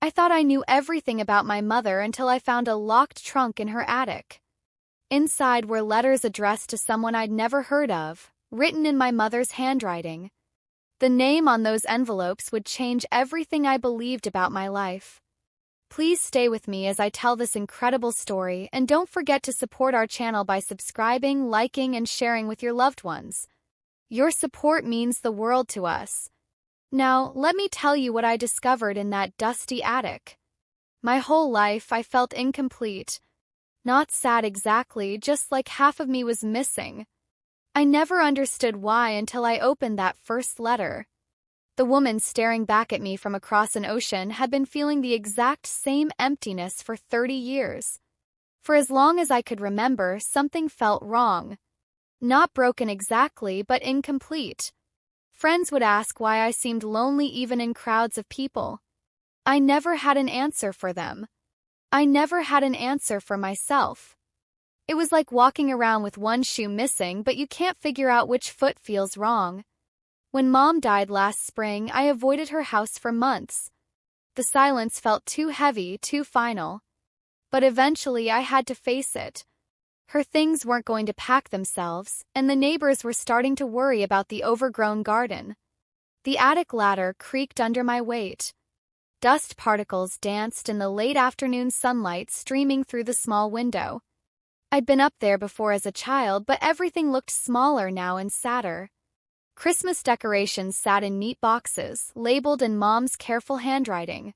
I thought I knew everything about my mother until I found a locked trunk in her attic. Inside were letters addressed to someone I'd never heard of, written in my mother's handwriting. The name on those envelopes would change everything I believed about my life. Please stay with me as I tell this incredible story, and don't forget to support our channel by subscribing, liking, and sharing with your loved ones. Your support means the world to us. Now, let me tell you what I discovered in that dusty attic. My whole life I felt incomplete. Not sad exactly, just like half of me was missing. I never understood why until I opened that first letter. The woman staring back at me from across an ocean had been feeling the exact same emptiness for 30 years. For as long as I could remember, something felt wrong. Not broken exactly, but incomplete. Friends would ask why I seemed lonely even in crowds of people. I never had an answer for them. I never had an answer for myself. It was like walking around with one shoe missing, but you can't figure out which foot feels wrong. When Mom died last spring, I avoided her house for months. The silence felt too heavy, too final. But eventually I had to face it. Her things weren't going to pack themselves, and the neighbors were starting to worry about the overgrown garden. The attic ladder creaked under my weight. Dust particles danced in the late afternoon sunlight streaming through the small window. I'd been up there before as a child, but everything looked smaller now and sadder. Christmas decorations sat in neat boxes, labeled in Mom's careful handwriting.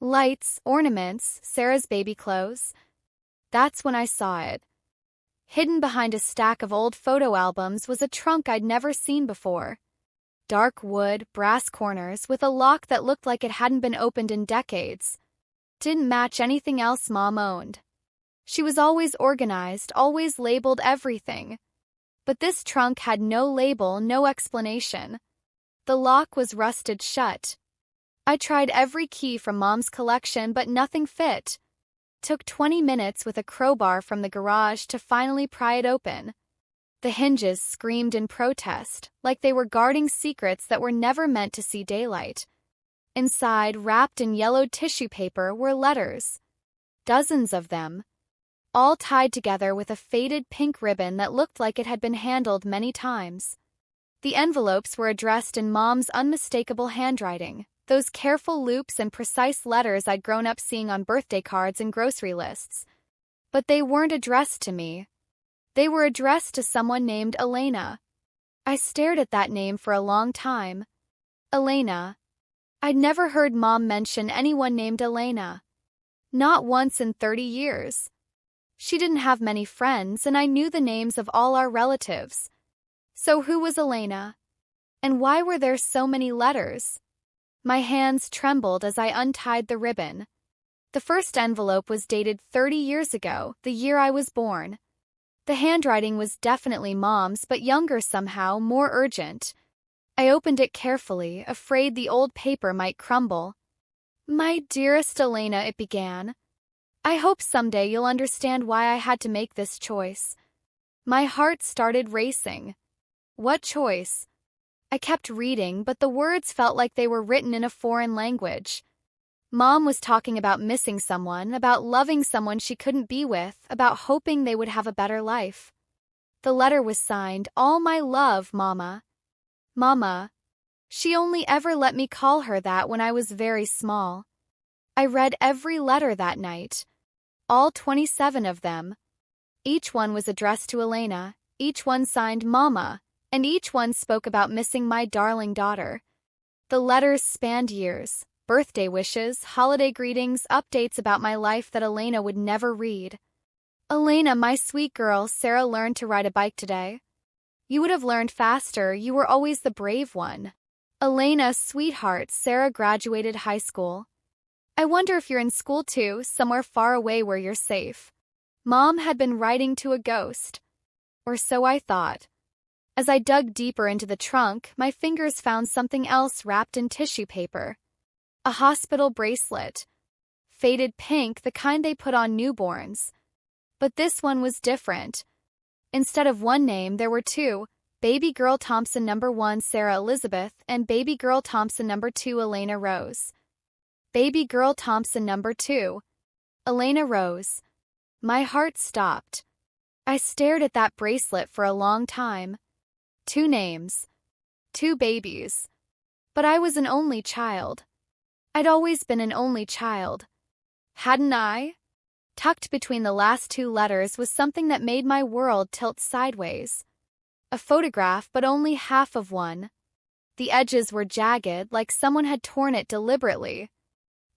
Lights, ornaments, Sarah's baby clothes. That's when I saw it. Hidden behind a stack of old photo albums was a trunk I'd never seen before. Dark wood, brass corners, with a lock that looked like it hadn't been opened in decades. Didn't match anything else Mom owned. She was always organized, always labeled everything. But this trunk had no label, no explanation. The lock was rusted shut. I tried every key from Mom's collection, but nothing fit. Took 20 minutes with a crowbar from the garage to finally pry it open. The hinges screamed in protest, like they were guarding secrets that were never meant to see daylight. Inside, wrapped in yellowed tissue paper, were letters. Dozens of them. All tied together with a faded pink ribbon that looked like it had been handled many times. The envelopes were addressed in Mom's unmistakable handwriting, those careful loops and precise letters I'd grown up seeing on birthday cards and grocery lists. But they weren't addressed to me. They were addressed to someone named Elena. I stared at that name for a long time. Elena. I'd never heard Mom mention anyone named Elena. Not once in 30 years. She didn't have many friends, and I knew the names of all our relatives. So who was Elena? And why were there so many letters? My hands trembled as I untied the ribbon. The first envelope was dated 30 years ago, the year I was born. The handwriting was definitely Mom's, but younger somehow, more urgent. I opened it carefully, afraid the old paper might crumble. "My dearest Elena," it began. "I hope someday you'll understand why I had to make this choice." My heart started racing. What choice? I kept reading, but the words felt like they were written in a foreign language. Mom was talking about missing someone, about loving someone she couldn't be with, about hoping they would have a better life. The letter was signed, "All my love, Mama." Mama. She only ever let me call her that when I was very small. I read every letter that night. All 27 of them. Each one was addressed to Elena, each one signed Mama, and each one spoke about missing my darling daughter. The letters spanned years, birthday wishes, holiday greetings, updates about my life that Elena would never read. "Elena, my sweet girl, Sarah learned to ride a bike today. You would have learned faster, you were always the brave one. Elena, sweetheart, Sarah graduated high school. I wonder if you're in school too, somewhere far away where you're safe." Mom had been writing to a ghost. Or so I thought. As I dug deeper into the trunk, my fingers found something else wrapped in tissue paper. A hospital bracelet. Faded pink, the kind they put on newborns. But this one was different. Instead of one name, there were two: Baby Girl Thompson No. 1 Sarah Elizabeth and Baby Girl Thompson No. 2 Elena Rose. Baby girl Thompson number 2. Elena Rose. My heart stopped. I stared at that bracelet for a long time. 2 names. 2 babies. But I was an only child. I'd always been an only child. Hadn't I? Tucked between the last 2 letters was something that made my world tilt sideways. A photograph, but only half of one. The edges were jagged, like someone had torn it deliberately.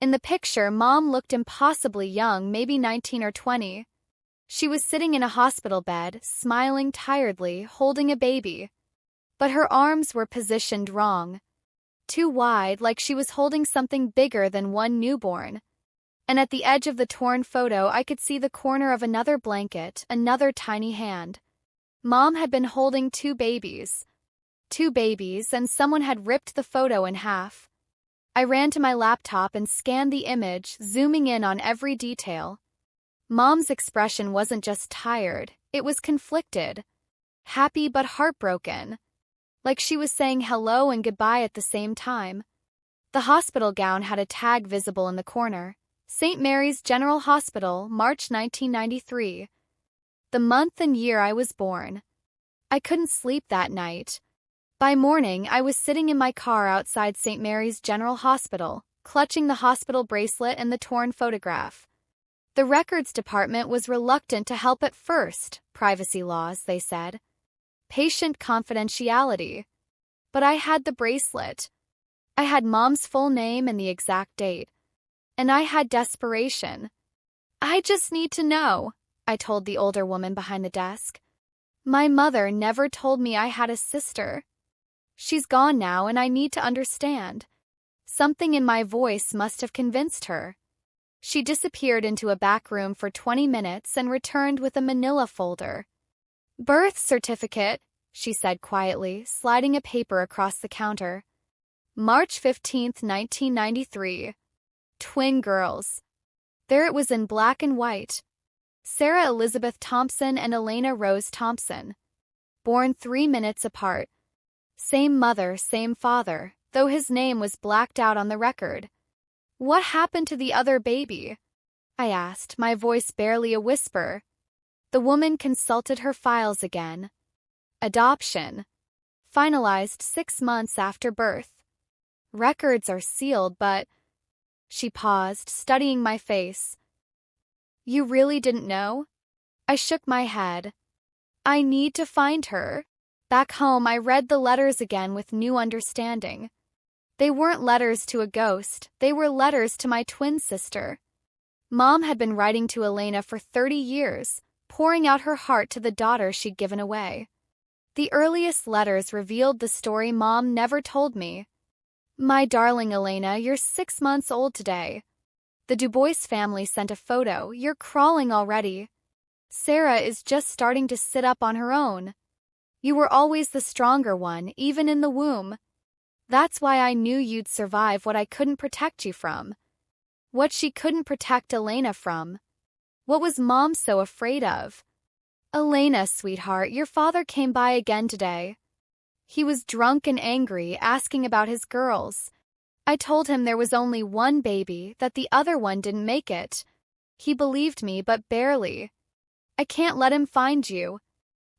In the picture, Mom looked impossibly young, maybe 19 or 20. She was sitting in a hospital bed, smiling tiredly, holding a baby. But her arms were positioned wrong. Too wide, like she was holding something bigger than one newborn. And at the edge of the torn photo, I could see the corner of another blanket, another tiny hand. Mom had been holding 2 babies. 2 babies, and someone had ripped the photo in half. I ran to my laptop and scanned the image, zooming in on every detail. Mom's expression wasn't just tired, it was conflicted. Happy but heartbroken. Like she was saying hello and goodbye at the same time. The hospital gown had a tag visible in the corner. St. Mary's General Hospital, March 1993. The month and year I was born. I couldn't sleep that night. By morning, I was sitting in my car outside St. Mary's General Hospital, clutching the hospital bracelet and the torn photograph. The records department was reluctant to help at first, privacy laws, they said. Patient confidentiality. But I had the bracelet. I had Mom's full name and the exact date. And I had desperation. I just need to know, I told the older woman behind the desk. My mother never told me I had a sister. She's gone now and I need to understand. Something in my voice must have convinced her. She disappeared into a back room for 20 minutes and returned with a manila folder. Birth certificate, she said quietly, sliding a paper across the counter. March 15, 1993. Twin girls. There it was in black and white. Sarah Elizabeth Thompson and Elena Rose Thompson. Born 3 minutes apart. Same mother, same father, though his name was blacked out on the record. What happened to the other baby? I asked, my voice barely a whisper. The woman consulted her files again. Adoption. Finalized 6 months after birth. Records are sealed, but... She paused, studying my face. You really didn't know? I shook my head. I need to find her. Back home, I read the letters again with new understanding. They weren't letters to a ghost, they were letters to my twin sister. Mom had been writing to Elena for 30 years, pouring out her heart to the daughter she'd given away. The earliest letters revealed the story Mom never told me. My darling Elena, you're 6 months old today. The Dubois family sent a photo, you're crawling already. Sarah is just starting to sit up on her own. You were always the stronger one, even in the womb. That's why I knew you'd survive what I couldn't protect you from. What she couldn't protect Elena from. What was Mom so afraid of? Elena, sweetheart, your father came by again today. He was drunk and angry, asking about his girls. I told him there was only one baby, that the other one didn't make it. He believed me, but barely. I can't let him find you.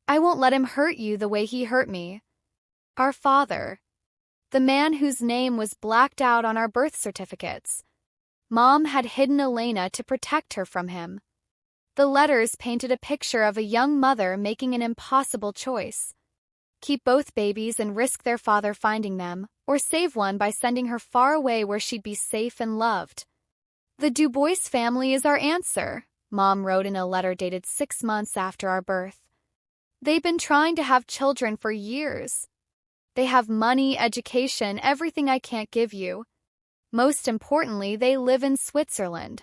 I won't let him hurt you the way he hurt me. Our father. The man whose name was blacked out on our birth certificates. Mom had hidden Elena to protect her from him. The letters painted a picture of a young mother making an impossible choice. Keep both babies and risk their father finding them, or save one by sending her far away where she'd be safe and loved. The Dubois family is our answer, Mom wrote in a letter dated 6 months after our birth. They've been trying to have children for years. They have money, education, everything I can't give you. Most importantly, they live in Switzerland.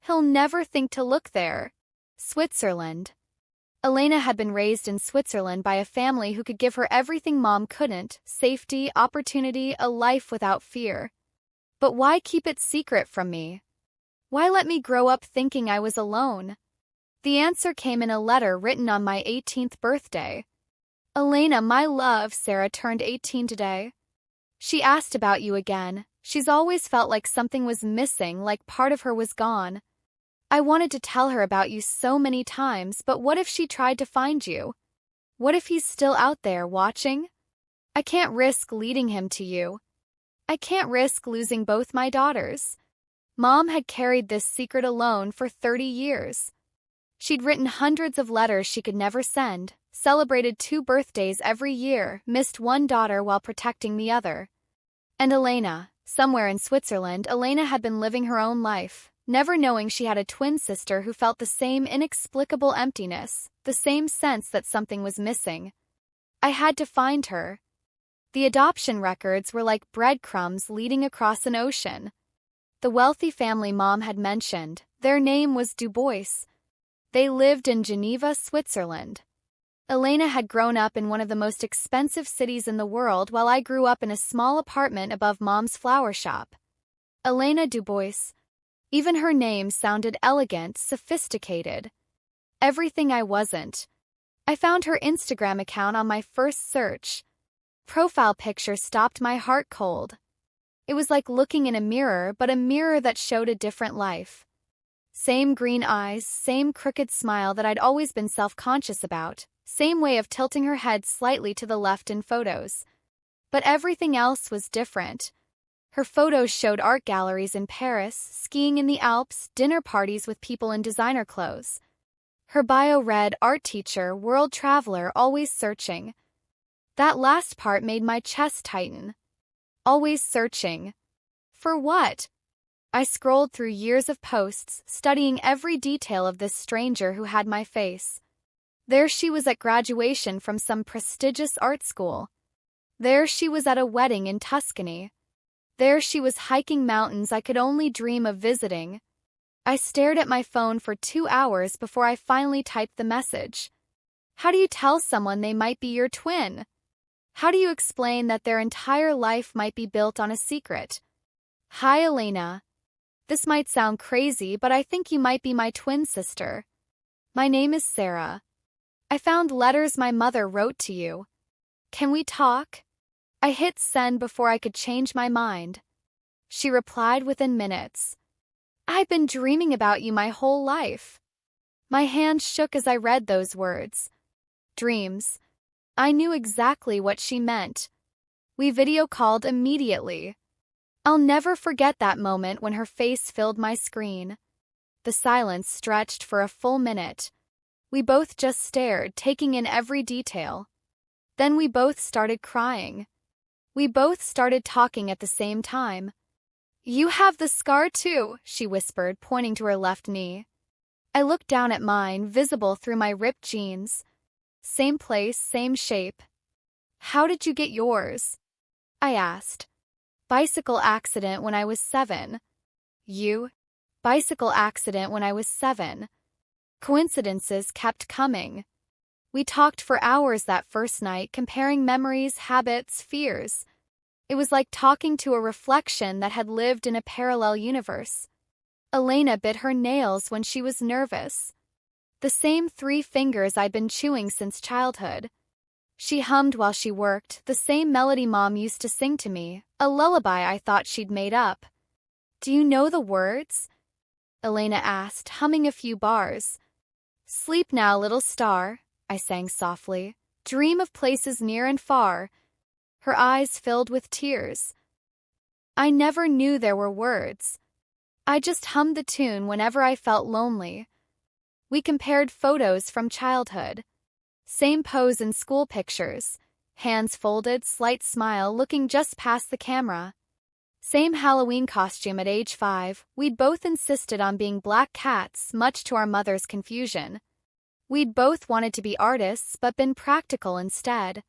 He'll never think to look there. Switzerland. Elena had been raised in Switzerland by a family who could give her everything Mom couldn't: safety, opportunity, a life without fear. But why keep it secret from me? Why let me grow up thinking I was alone? The answer came in a letter written on my 18th birthday. Elena, my love, Sarah turned 18 today. She asked about you again. She's always felt like something was missing, like part of her was gone. I wanted to tell her about you so many times, but what if she tried to find you? What if he's still out there watching? I can't risk leading him to you. I can't risk losing both my daughters. Mom had carried this secret alone for 30 years. She'd written hundreds of letters she could never send, celebrated 2 birthdays every year, missed one daughter while protecting the other. And Elena, somewhere in Switzerland, Elena had been living her own life, never knowing she had a twin sister who felt the same inexplicable emptiness, the same sense that something was missing. I had to find her. The adoption records were like breadcrumbs leading across an ocean. The wealthy family Mom had mentioned, their name was Dubois. They lived in Geneva, Switzerland. Elena had grown up in one of the most expensive cities in the world while I grew up in a small apartment above Mom's flower shop. Elena Dubois. Even her name sounded elegant, sophisticated. Everything I wasn't. I found her Instagram account on my first search. Profile picture stopped my heart cold. It was like looking in a mirror, but a mirror that showed a different life. Same green eyes, same crooked smile that I'd always been self-conscious about, same way of tilting her head slightly to the left in photos. But everything else was different. Her photos showed art galleries in Paris, skiing in the Alps, dinner parties with people in designer clothes. Her bio read art teacher, world traveler, always searching. That last part made my chest tighten. Always searching. For what? I scrolled through years of posts, studying every detail of this stranger who had my face. There she was at graduation from some prestigious art school. There she was at a wedding in Tuscany. There she was hiking mountains I could only dream of visiting. I stared at my phone for 2 hours before I finally typed the message. How do you tell someone they might be your twin? How do you explain that their entire life might be built on a secret? Hi, Elena. This might sound crazy, but I think you might be my twin sister. My name is Sarah. I found letters my mother wrote to you. Can we talk? I hit send before I could change my mind. She replied within minutes. I've been dreaming about you my whole life. My hand shook as I read those words. Dreams. I knew exactly what she meant. We video called immediately. I'll never forget that moment when her face filled my screen. The silence stretched for a full minute. We both just stared, taking in every detail. Then we both started crying. We both started talking at the same time. You have the scar too, she whispered, pointing to her left knee. I looked down at mine, visible through my ripped jeans. Same place, same shape. How did you get yours? I asked. Bicycle accident when I was 7. You? Bicycle accident when I was 7. Coincidences kept coming. We talked for hours that first night, comparing memories, habits, fears. It was like talking to a reflection that had lived in a parallel universe. Elena bit her nails when she was nervous. The same 3 fingers I'd been chewing since childhood. She hummed while she worked, the same melody Mom used to sing to me, a lullaby I thought she'd made up. Do you know the words? Elena asked, humming a few bars. Sleep now, little star, I sang softly. Dream of places near and far. Her eyes filled with tears. I never knew there were words. I just hummed the tune whenever I felt lonely. We compared photos from childhood. Same pose in school pictures. Hands folded, slight smile, looking just past the camera. Same Halloween costume at age 5. We'd both insisted on being black cats, much to our mother's confusion. We'd both wanted to be artists, but been practical instead.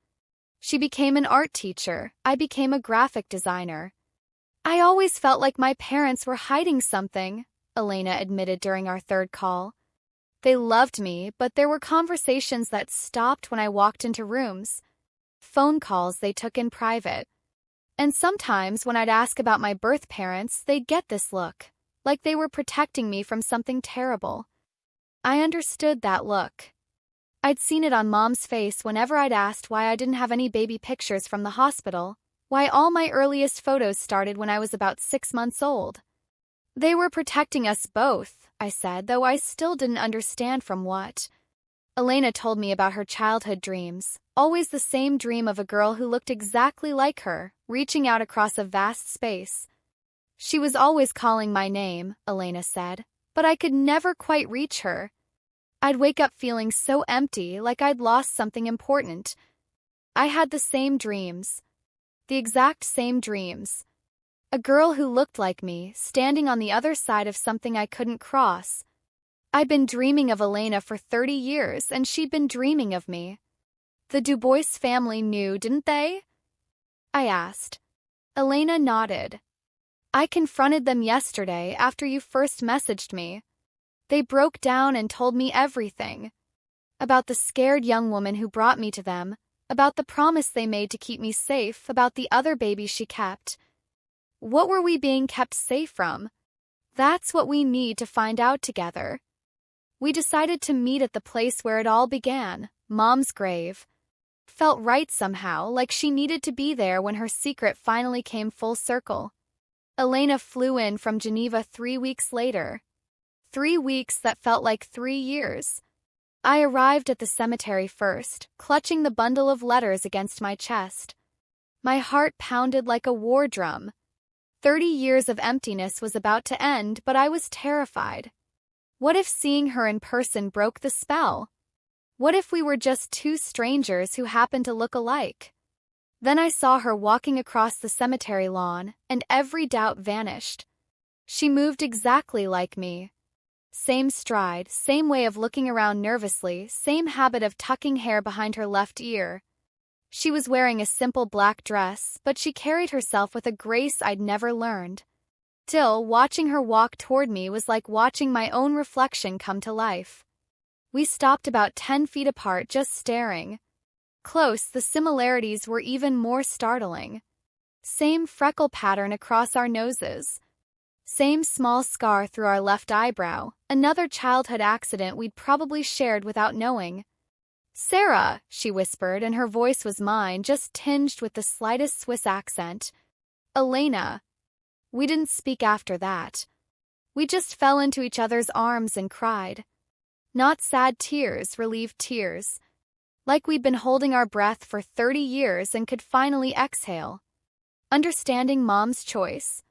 She became an art teacher. I became a graphic designer. I always felt like my parents were hiding something, Elena admitted during our 3rd call. They loved me, but there were conversations that stopped when I walked into rooms. Phone calls they took in private. And sometimes when I'd ask about my birth parents, they'd get this look, like they were protecting me from something terrible. I understood that look. I'd seen it on Mom's face whenever I'd asked why I didn't have any baby pictures from the hospital. Why all my earliest photos started when I was about 6 months old. They were protecting us both, I said, though I still didn't understand from what. Elena told me about her childhood dreams, always the same dream of a girl who looked exactly like her, reaching out across a vast space. She was always calling my name, Elena said, but I could never quite reach her. I'd wake up feeling so empty, like I'd lost something important. I had the same dreams. The exact same dreams. A girl who looked like me, standing on the other side of something I couldn't cross. I'd been dreaming of Elena for 30 years, and she'd been dreaming of me. The Dubois family knew, didn't they? I asked. Elena nodded. I confronted them yesterday after you first messaged me. They broke down and told me everything. About the scared young woman who brought me to them, about the promise they made to keep me safe, about the other baby she kept. What were we being kept safe from? That's what we need to find out together. We decided to meet at the place where it all began, Mom's grave. Felt right somehow, like she needed to be there when her secret finally came full circle. Elena flew in from Geneva 3 weeks later. 3 weeks that felt like 3 years. I arrived at the cemetery first, clutching the bundle of letters against my chest. My heart pounded like a war drum. 30 years of emptiness was about to end, but I was terrified. What if seeing her in person broke the spell? What if we were just two strangers who happened to look alike? Then I saw her walking across the cemetery lawn, and every doubt vanished. She moved exactly like me. Same stride, same way of looking around nervously, same habit of tucking hair behind her left ear. She was wearing a simple black dress, but she carried herself with a grace I'd never learned. Still, watching her walk toward me was like watching my own reflection come to life. We stopped about 10 feet apart, just staring. Close, the similarities were even more startling. Same freckle pattern across our noses. Same small scar through our left eyebrow, another childhood accident we'd probably shared without knowing. "Sarah," she whispered, and her voice was mine, just tinged with the slightest Swiss accent. "Elena." We didn't speak after that. We just fell into each other's arms and cried. Not sad tears, relieved tears. Like we'd been holding our breath for 30 years and could finally exhale. Understanding Mom's choice.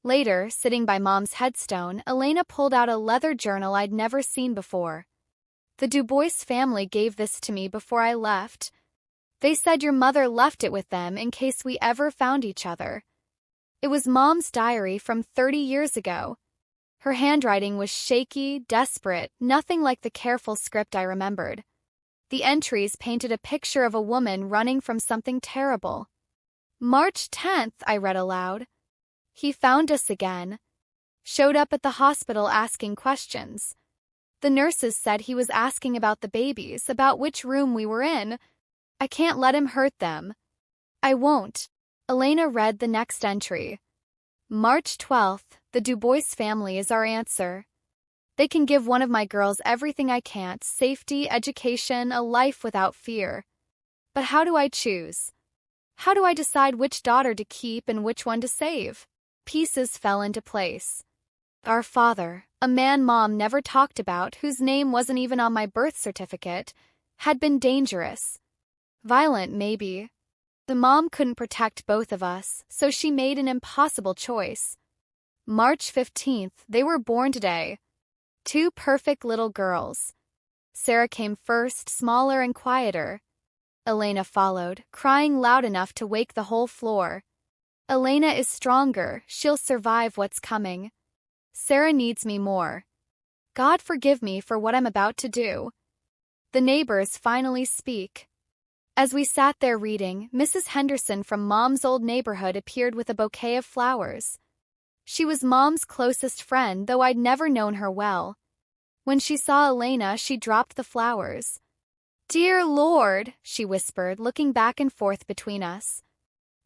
Later, sitting by Mom's headstone, Elena pulled out a leather journal I'd never seen before. "The Dubois family gave this to me before I left. They said your mother left it with them in case we ever found each other." It was Mom's diary from 30 years ago. Her handwriting was shaky, desperate, nothing like the careful script I remembered. The entries painted a picture of a woman running from something terrible. "March 10th, I read aloud. "He found us again. Showed up at the hospital asking questions. The nurses said he was asking about the babies, about which room we were in. I can't let him hurt them." "I won't." Elena read the next entry. "March 12th, the Dubois family is our answer. They can give one of my girls everything I can't, safety, education, a life without fear. But how do I choose? How do I decide which daughter to keep and which one to save?" Pieces fell into place. Our father, a man Mom never talked about, whose name wasn't even on my birth certificate, had been dangerous. Violent, maybe. The mom couldn't protect both of us, so she made an impossible choice. March 15th, they were born today. 2 perfect little girls. Sarah came first, smaller and quieter. Elena followed, crying loud enough to wake the whole floor. Elena is stronger, she'll survive what's coming. Sarah needs me more. God forgive me for what I'm about to do. The neighbors finally speak. As we sat there reading, Mrs. Henderson from Mom's old neighborhood appeared with a bouquet of flowers. She was Mom's closest friend, though I'd never known her well. When she saw Elena, she dropped the flowers. "Dear Lord," she whispered, looking back and forth between us.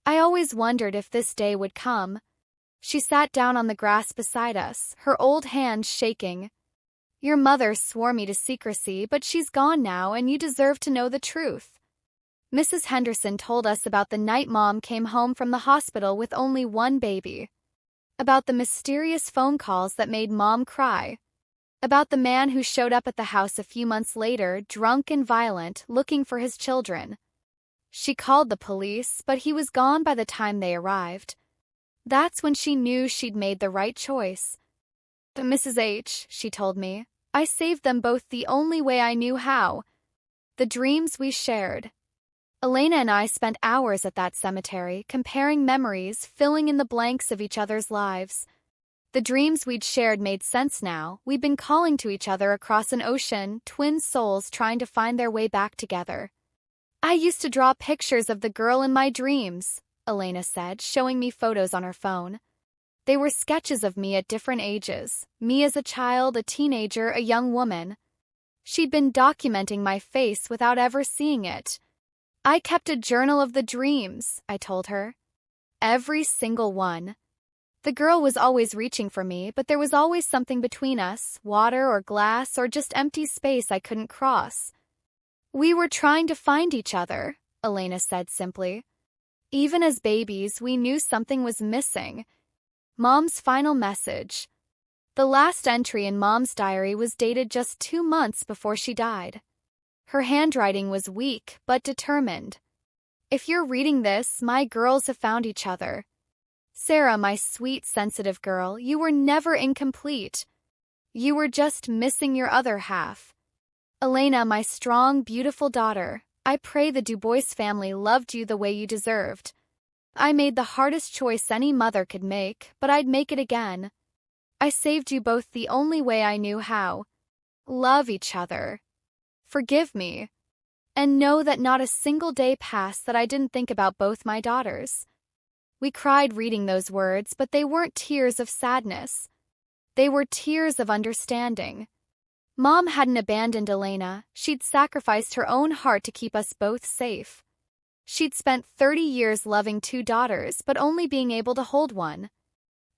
I always wondered if this day would come. She sat down on the grass beside us, her old hands shaking. "Your mother swore me to secrecy, but she's gone now, and you deserve to know the truth." Mrs. Henderson told us about the night Mom came home from the hospital with only one baby. About the mysterious phone calls that made Mom cry. About the man who showed up at the house a few months later, drunk and violent, looking for his children. She called the police, but he was gone by the time they arrived. That's when she knew she'd made the right choice. "Mrs. H," she told me, "I saved them both the only way I knew how." The dreams we shared. Elena and I spent hours at that cemetery, comparing memories, filling in the blanks of each other's lives. The dreams we'd shared made sense now. We'd been calling to each other across an ocean, twin souls trying to find their way back together. "I used to draw pictures of the girl in my dreams," Elena said, showing me photos on her phone. They were sketches of me at different ages, me as a child, a teenager, a young woman. She'd been documenting my face without ever seeing it. "I kept a journal of the dreams," I told her. "Every single one." The girl was always reaching for me, but there was always something between us, water or glass or just empty space I couldn't cross. "We were trying to find each other," Elena said simply. Even as babies, we knew something was missing. Mom's final message. The last entry in Mom's diary was dated just 2 months before she died. Her handwriting was weak, but determined. "If you're reading this, my girls have found each other. Sarah, my sweet, sensitive girl, you were never incomplete. You were just missing your other half. Elena, my strong, beautiful daughter, I pray the Dubois family loved you the way you deserved. I made the hardest choice any mother could make, but I'd make it again. I saved you both the only way I knew how. Love each other. Forgive me. And know that not a single day passed that I didn't think about both my daughters." We cried reading those words, but they weren't tears of sadness. They were tears of understanding. Mom hadn't abandoned Elena. She'd sacrificed her own heart to keep us both safe. She'd spent 30 years loving 2 daughters, but only being able to hold one.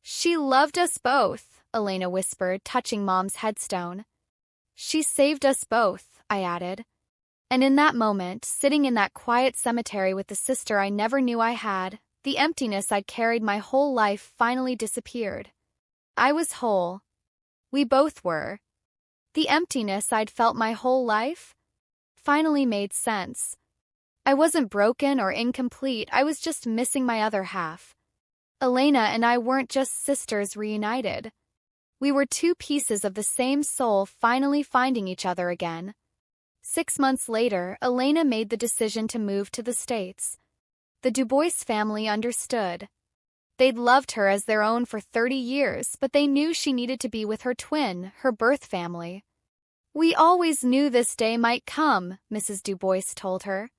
"She loved us both," Elena whispered, touching Mom's headstone. "She saved us both," I added. And in that moment, sitting in that quiet cemetery with the sister I never knew I had, the emptiness I'd carried my whole life finally disappeared. I was whole. We both were. The emptiness I'd felt my whole life finally made sense. I wasn't broken or incomplete, I was just missing my other half. Elena and I weren't just sisters reunited. We were 2 pieces of the same soul finally finding each other again. 6 months later, Elena made the decision to move to the States. The Dubois family understood. They'd loved her as their own for 30 years, but they knew she needed to be with her twin, her birth family. "We always knew this day might come," Mrs. Dubois told her.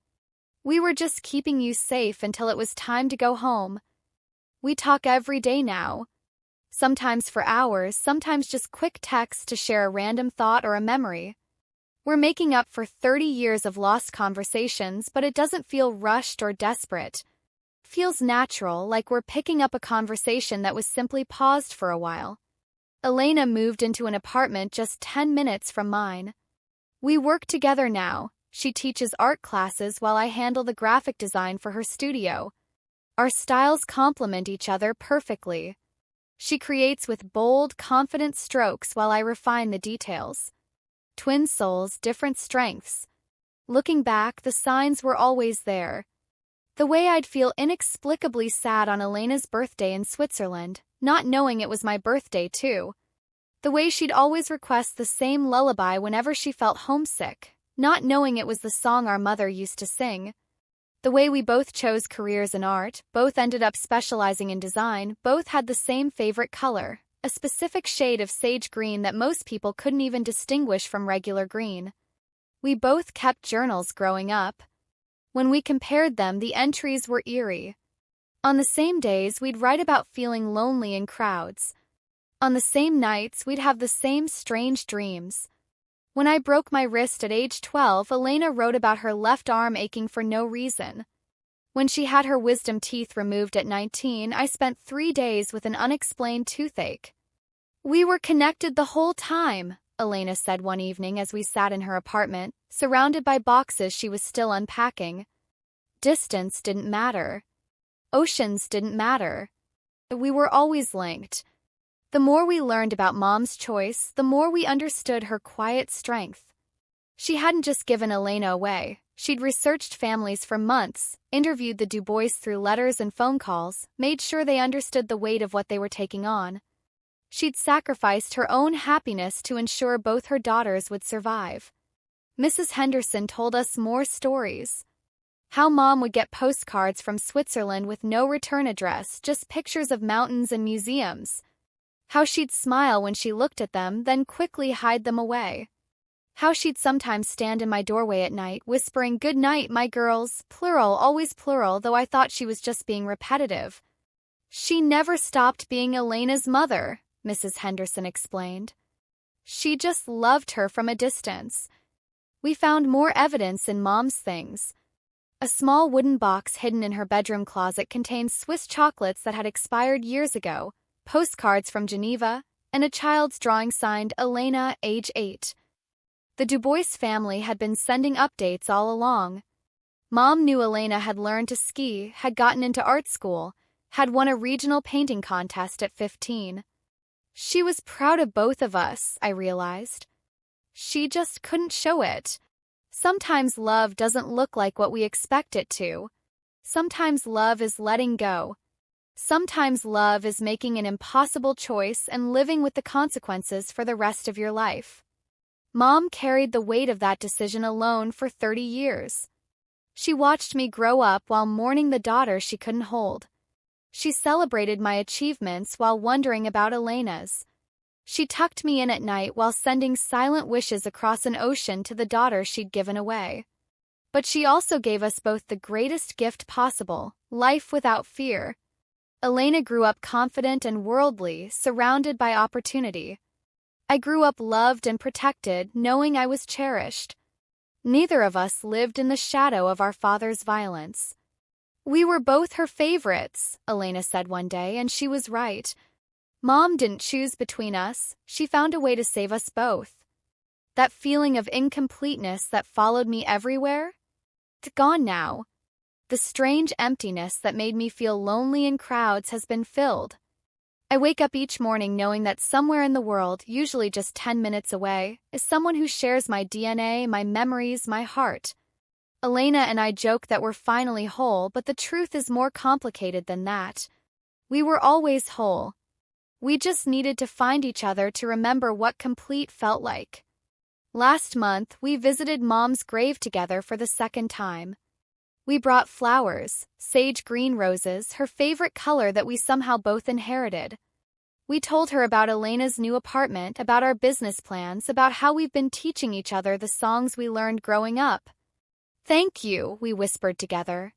"We were just keeping you safe until it was time to go home. We talk every day now. Sometimes for hours, sometimes just quick texts to share a random thought or a memory. We're making up for 30 years of lost conversations, but it doesn't feel rushed or desperate. Feels natural, like we're picking up a conversation that was simply paused for a while." Elena moved into an apartment just 10 minutes from mine. We work together now. She teaches art classes while I handle the graphic design for her studio. Our styles complement each other perfectly. She creates with bold, confident strokes while I refine the details. Twin souls, different strengths. Looking back, the signs were always there. The way I'd feel inexplicably sad on Elena's birthday in Switzerland, not knowing it was my birthday too. The way she'd always request the same lullaby whenever she felt homesick, not knowing it was the song our mother used to sing. The way we both chose careers in art, both ended up specializing in design, both had the same favorite color, a specific shade of sage green that most people couldn't even distinguish from regular green. We both kept journals growing up. When we compared them, the entries were eerie. On the same days, we'd write about feeling lonely in crowds. On the same nights, we'd have the same strange dreams. When I broke my wrist at age 12, Elena wrote about her left arm aching for no reason. When she had her wisdom teeth removed at 19, I spent 3 days with an unexplained toothache. "We were connected the whole time," Elena said one evening as we sat in her apartment, surrounded by boxes she was still unpacking. Distance didn't matter. Oceans didn't matter. We were always linked. The more we learned about Mom's choice, the more we understood her quiet strength. She hadn't just given Elena away. She'd researched families for months, interviewed the Dubois through letters and phone calls, made sure they understood the weight of what they were taking on. She'd sacrificed her own happiness to ensure both her daughters would survive. Mrs. Henderson told us more stories. How Mom would get postcards from Switzerland with no return address, just pictures of mountains and museums. How she'd smile when she looked at them, then quickly hide them away. How she'd sometimes stand in my doorway at night, whispering, "Good night, my girls," plural, always plural, though I thought she was just being repetitive. She never stopped being Elena's mother, Mrs. Henderson explained. She just loved her from a distance. We found more evidence in Mom's things. A small wooden box hidden in her bedroom closet contained Swiss chocolates that had expired years ago, postcards from Geneva, and a child's drawing signed Elena, age 8. The Dubois family had been sending updates all along. Mom knew Elena had learned to ski, had gotten into art school, had won a regional painting contest at 15. She was proud of both of us, I realized. She just couldn't show it. Sometimes love doesn't look like what we expect it to. Sometimes love is letting go. Sometimes love is making an impossible choice and living with the consequences for the rest of your life. Mom carried the weight of that decision alone for 30 years. She watched me grow up while mourning the daughter she couldn't hold. She celebrated my achievements while wondering about Elena's. She tucked me in at night while sending silent wishes across an ocean to the daughter she'd given away. But she also gave us both the greatest gift possible, life without fear. Elena grew up confident and worldly, surrounded by opportunity. I grew up loved and protected, knowing I was cherished. Neither of us lived in the shadow of our father's violence. "We were both her favorites," Elena said one day, and she was right. Mom didn't choose between us, she found a way to save us both. That feeling of incompleteness that followed me everywhere? It's gone now. The strange emptiness that made me feel lonely in crowds has been filled. I wake up each morning knowing that somewhere in the world, usually just 10 minutes away, is someone who shares my DNA, my memories, my heart. Elena and I joke that we're finally whole, but the truth is more complicated than that. We were always whole. We just needed to find each other to remember what complete felt like. Last month, we visited Mom's grave together for the second time. We brought flowers, sage green roses, her favorite color that we somehow both inherited. We told her about Elena's new apartment, about our business plans, about how we've been teaching each other the songs we learned growing up. "Thank you," we whispered together.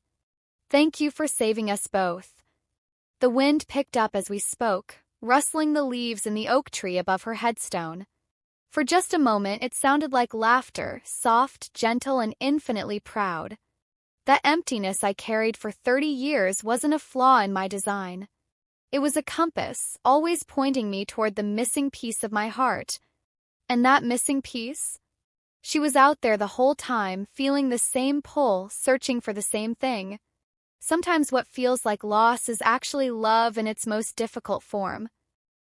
"Thank you for saving us both." The wind picked up as we spoke, rustling the leaves in the oak tree above her headstone. For just a moment, it sounded like laughter, soft, gentle, and infinitely proud. That emptiness I carried for 30 years wasn't a flaw in my design. It was a compass, always pointing me toward the missing piece of my heart. And that missing piece? She was out there the whole time, feeling the same pull, searching for the same thing. Sometimes what feels like loss is actually love in its most difficult form.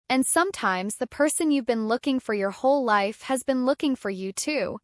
And sometimes the person you've been looking for your whole life has been looking for you too.